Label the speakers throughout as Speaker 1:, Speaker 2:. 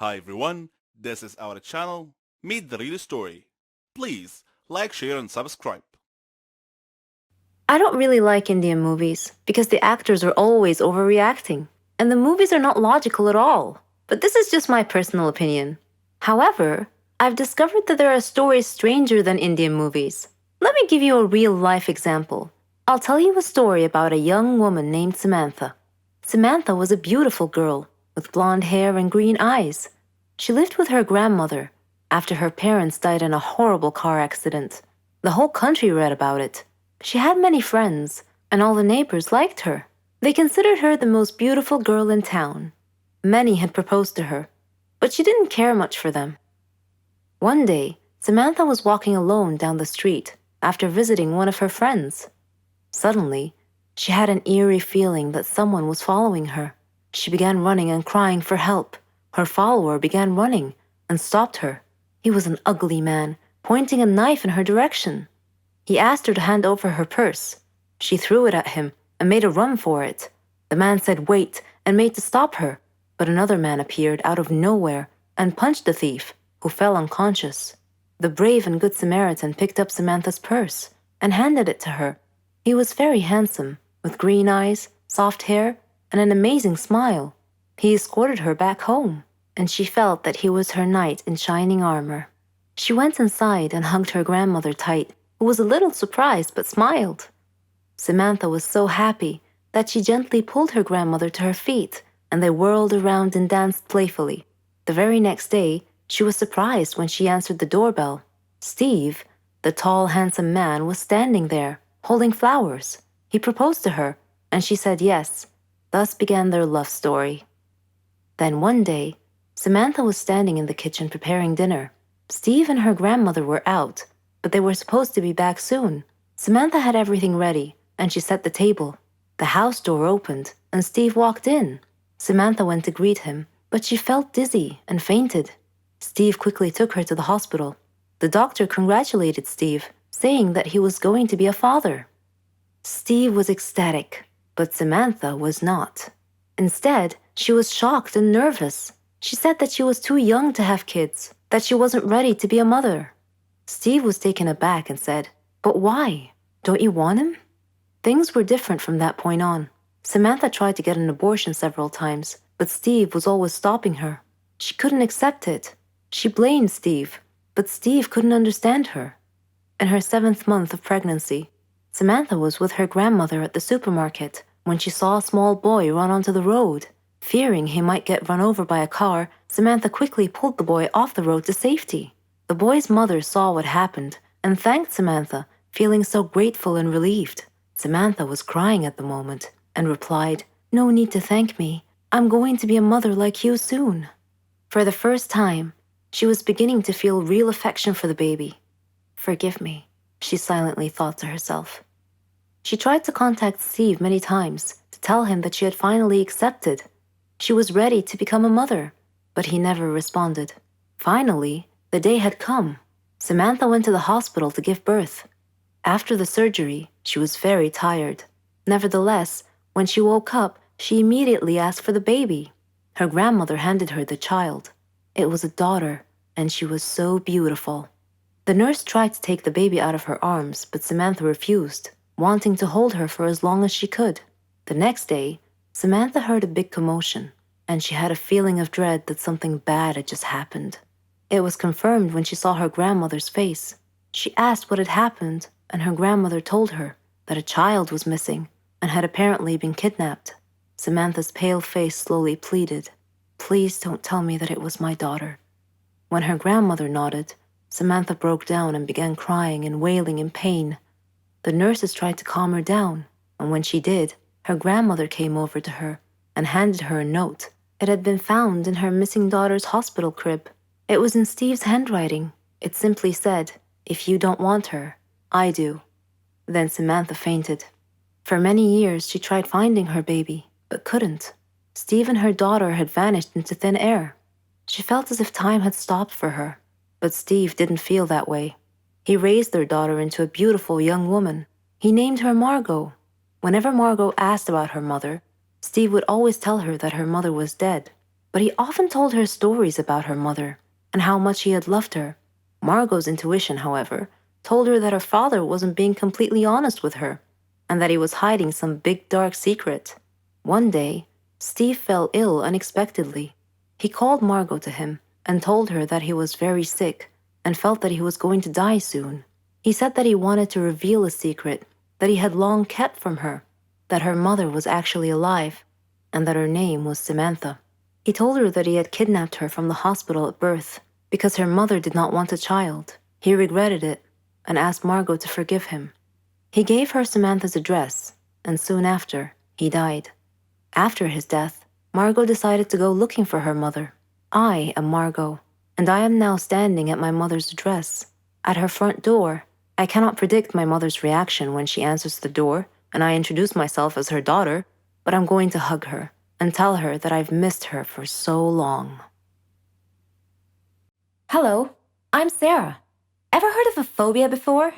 Speaker 1: Hi everyone, this is our channel, Meet the Real Story. Please like, share and subscribe.
Speaker 2: I don't really like Indian movies because the actors are always overreacting, and the movies are not logical at all. But this is just my personal opinion. However, I've discovered that there are stories stranger than Indian movies. Let me give you a real life example. I'll tell you a story about a young woman named Samantha. Samantha was a beautiful girl with blonde hair and green eyes. She lived with her grandmother after her parents died in a horrible car accident. The whole country read about it. She had many friends, and all the neighbors liked her. They considered her the most beautiful girl in town. Many had proposed to her, but she didn't care much for them. One day, Samantha was walking alone down the street after visiting one of her friends. Suddenly, she had an eerie feeling that someone was following her. She began running and crying for help. Her follower began running and stopped her. He was an ugly man, pointing a knife in her direction. He asked her to hand over her purse. She threw it at him and made a run for it. The man said wait and made to stop her, but another man appeared out of nowhere and punched the thief, who fell unconscious. The brave and good Samaritan picked up Samantha's purse and handed it to her. He was very handsome, with green eyes, soft hair, and an amazing smile. He escorted her back home, and she felt that he was her knight in shining armor. She went inside and hugged her grandmother tight, who was a little surprised but smiled. Samantha was so happy that she gently pulled her grandmother to her feet, and they whirled around and danced playfully. The very next day, she was surprised when she answered the doorbell. Steve, the tall, handsome man, was standing there, holding flowers. He proposed to her, and she said yes. Thus began their love story. Then one day, Samantha was standing in the kitchen preparing dinner. Steve and her grandmother were out, but they were supposed to be back soon. Samantha had everything ready, and she set the table. The house door opened, and Steve walked in. Samantha went to greet him, but she felt dizzy and fainted. Steve quickly took her to the hospital. The doctor congratulated Steve, saying that he was going to be a father. Steve was ecstatic, but Samantha was not. Instead, she was shocked and nervous. She said that she was too young to have kids, that she wasn't ready to be a mother. Steve was taken aback and said, "But why? Don't you want him?" Things were different from that point on. Samantha tried to get an abortion several times, but Steve was always stopping her. She couldn't accept it. She blamed Steve, but Steve couldn't understand her. In her 7th month of pregnancy, Samantha was with her grandmother at the supermarket when she saw a small boy run onto the road. Fearing he might get run over by a car, Samantha quickly pulled the boy off the road to safety. The boy's mother saw what happened and thanked Samantha, feeling so grateful and relieved. Samantha was crying at the moment and replied, "No need to thank me. I'm going to be a mother like you soon." For the first time, she was beginning to feel real affection for the baby. "Forgive me," she silently thought to herself. She tried to contact Steve many times to tell him that she had finally accepted. She was ready to become a mother, but he never responded. Finally, the day had come. Samantha went to the hospital to give birth. After the surgery, she was very tired. Nevertheless, when she woke up, she immediately asked for the baby. Her grandmother handed her the child. It was a daughter, and she was so beautiful. The nurse tried to take the baby out of her arms, but Samantha refused, wanting to hold her for as long as she could. The next day, Samantha heard a big commotion, and she had a feeling of dread that something bad had just happened. It was confirmed when she saw her grandmother's face. She asked what had happened, and her grandmother told her that a child was missing and had apparently been kidnapped. Samantha's pale face slowly pleaded, "Please don't tell me that it was my daughter." When her grandmother nodded, Samantha broke down and began crying and wailing in pain. The nurses tried to calm her down, and when she did, her grandmother came over to her and handed her a note. It had been found in her missing daughter's hospital crib. It was in Steve's handwriting. It simply said, "If you don't want her, I do." Then Samantha fainted. For many years, she tried finding her baby, but couldn't. Steve and her daughter had vanished into thin air. She felt as if time had stopped for her, but Steve didn't feel that way. He raised their daughter into a beautiful young woman. He named her Margot. Whenever Margot asked about her mother, Steve would always tell her that her mother was dead. but he often told her stories about her mother and how much he had loved her. Margot's intuition, however, told her that her father wasn't being completely honest with her and that he was hiding some big dark secret. One day, Steve fell ill unexpectedly. He called Margot to him and told her that he was very sick and felt that he was going to die soon. He said that he wanted to reveal a secret that he had long kept from her, that her mother was actually alive, and that her name was Samantha. He told her that he had kidnapped her from the hospital at birth because her mother did not want a child. He regretted it and asked Margot to forgive him. He gave her Samantha's address, and soon after, he died. After his death, Margot decided to go looking for her mother. I am Margot, and I am now standing at my mother's address. At her front door, I cannot predict my mother's reaction when she answers the door and I introduce myself as her daughter, but I'm going to hug her and tell her that I've missed her for so long. Hello, I'm Sarah. Ever heard of a phobia before?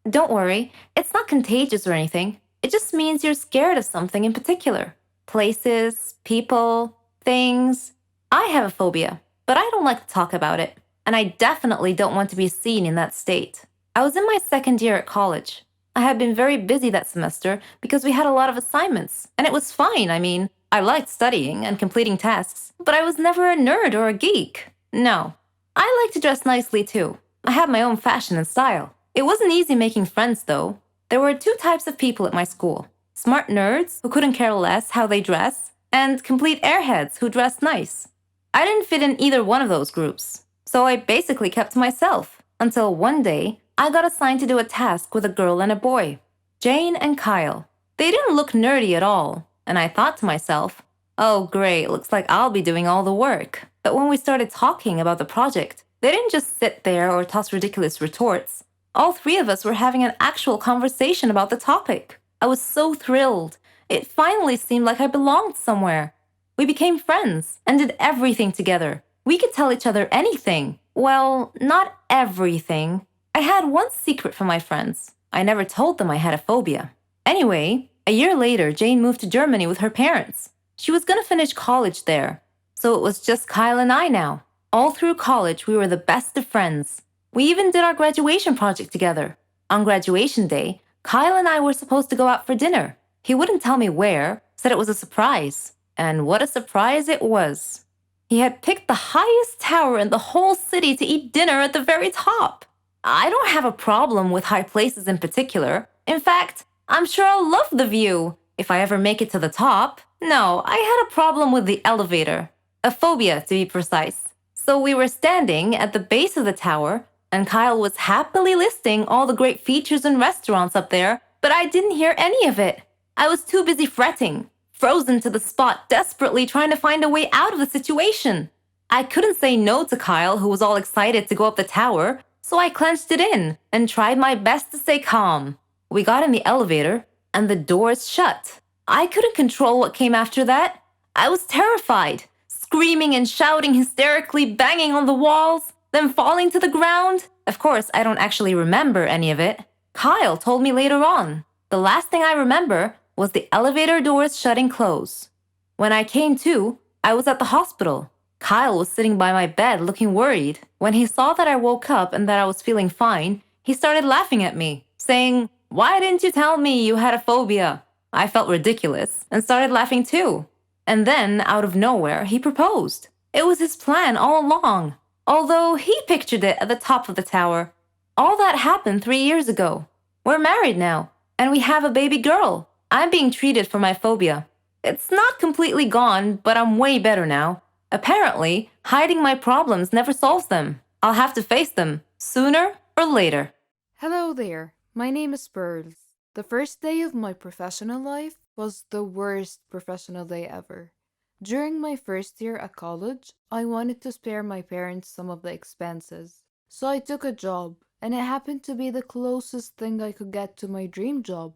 Speaker 2: Don't worry, it's not contagious or anything. It just means you're scared of something in particular. Places, people, things. I have a phobia, but I don't like to talk about it, and I definitely don't want to be seen in that state. I was in my second year at college. I had been very busy that semester because we had a lot of assignments, and it was fine. I mean, I liked studying and completing tasks, but I was never a nerd or a geek. No. I like to dress nicely too. I have my own fashion and style. It wasn't easy making friends, though. There were two types of people at my school: smart nerds who couldn't care less how they dress, and complete airheads who dressed nice. I didn't fit in either one of those groups, so I basically kept to myself until one day I got assigned to do a task with a girl and a boy, Jane and Kyle. They didn't look nerdy at all, and I thought to myself, oh great, looks like I'll be doing all the work. But when we started talking about the project, they didn't just sit there or toss ridiculous retorts. All three of us were having an actual conversation about the topic. I was so thrilled. It finally seemed like I belonged somewhere. We became friends and did everything together. We could tell each other anything. Well, not everything. I had one secret from my friends. I never told them I had a phobia. Anyway, a year later, Jane moved to Germany with her parents. She was going to finish college there. So it was just Kyle and I now. All through college, we were the best of friends. We even did our graduation project together. On graduation day, Kyle and I were supposed to go out for dinner. He wouldn't tell me where, said it was a surprise. And what a surprise it was. He had picked the highest tower in the whole city to eat dinner at the very top. I don't have a problem with high places in particular. In fact, I'm sure I'll love the view if I ever make it to the top. No, I had a problem with the elevator. A phobia, to be precise. So we were standing at the base of the tower, and Kyle was happily listing all the great features and restaurants up there, but I didn't hear any of it. I was too busy fretting, frozen to the spot, desperately trying to find a way out of the situation. I couldn't say no to Kyle, who was all excited to go up the tower, so I clenched it in and tried my best to stay calm. We got in the elevator, and the doors shut. I couldn't control what came after that. I was terrified, screaming and shouting hysterically, banging on the walls, then falling to the ground. Of course, I don't actually remember any of it. Kyle told me later on. The last thing I remember was the elevator doors shutting close. When I came to, I was at the hospital. Kyle was sitting by my bed looking worried. When he saw that I woke up and that I was feeling fine, he started laughing at me, saying, "Why didn't you tell me you had a phobia?" I felt ridiculous and started laughing too. And then, out of nowhere, he proposed. It was his plan all along, although he pictured it at the top of the tower. All that happened 3 years ago. We're married now, and we have a baby girl. I'm being treated for my phobia. It's not completely gone, but I'm way better now. Apparently, hiding my problems never solves them. I'll have to face them, sooner or later.
Speaker 3: Hello there, my name is Pearls. The first day of my professional life was the worst professional day ever. During my first year at college, I wanted to spare my parents some of the expenses. So I took a job, and it happened to be the closest thing I could get to my dream job.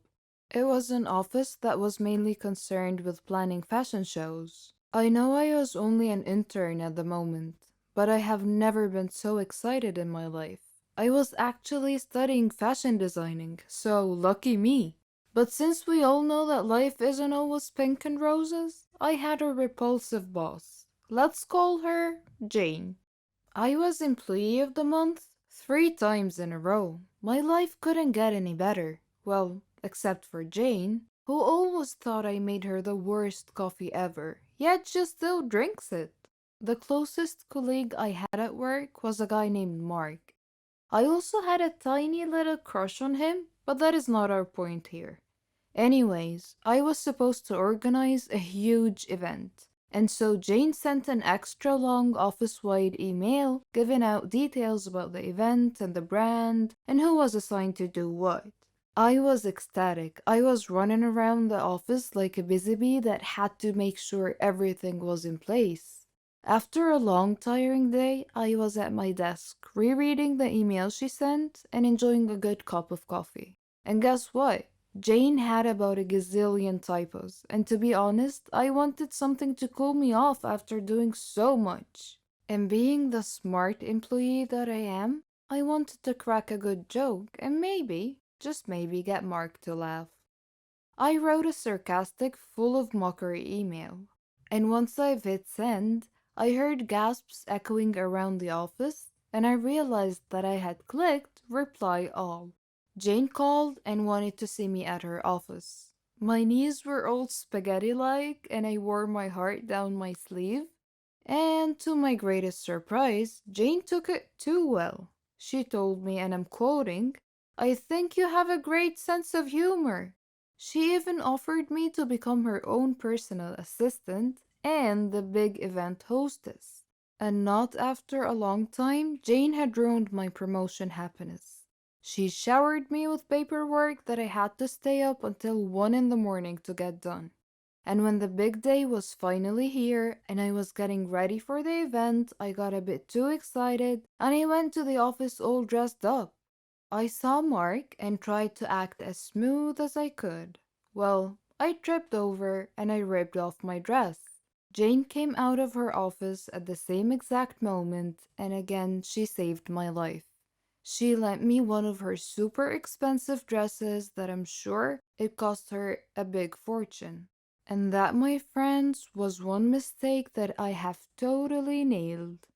Speaker 3: It was an office that was mainly concerned with planning fashion shows. I know I was only an intern at the moment, but I have never been so excited in my life. I was actually studying fashion designing, so lucky me. But since we all know that life isn't always pink and roses, I had a repulsive boss. Let's call her Jane. I was Employee of the Month 3 times in a row. My life couldn't get any better. Well, except for Jane, who always thought I made her the worst coffee ever, yet she still drinks it. The closest colleague I had at work was a guy named Mark. I also had a tiny little crush on him, but that is not our point here. Anyways, I was supposed to organize a huge event. And so Jane sent an extra long office wide email giving out details about the event and the brand and who was assigned to do what. I was ecstatic. I was running around the office like a busy bee that had to make sure everything was in place. After a long, tiring day, I was at my desk rereading the email she sent and enjoying a good cup of coffee. And guess what? Jane had about a gazillion typos, and to be honest, I wanted something to cool me off after doing so much. And being the smart employee that I am, I wanted to crack a good joke and maybe, just maybe, get Mark to laugh. I wrote a sarcastic, full of mockery email, and once I've hit send, I heard gasps echoing around the office, and I realized that I had clicked reply all. Jane called and wanted to see me at her office. My knees were all spaghetti like, and I wore my heart down my sleeve. And to my greatest surprise, Jane took it too well. She told me, and I'm quoting, "I think you have a great sense of humor." She even offered me to become her own personal assistant and the big event hostess. And not after a long time, Jane had ruined my promotion happiness. She showered me with paperwork that I had to stay up until 1 in the morning to get done. And when the big day was finally here and I was getting ready for the event, I got a bit too excited and I went to the office all dressed up. I saw Mark and tried to act as smooth as I could. Well, I tripped over and I ripped off my dress. Jane came out of her office at the same exact moment, and again she saved my life. She lent me one of her super expensive dresses that I'm sure it cost her a big fortune. And that, my friends, was one mistake that I have totally nailed.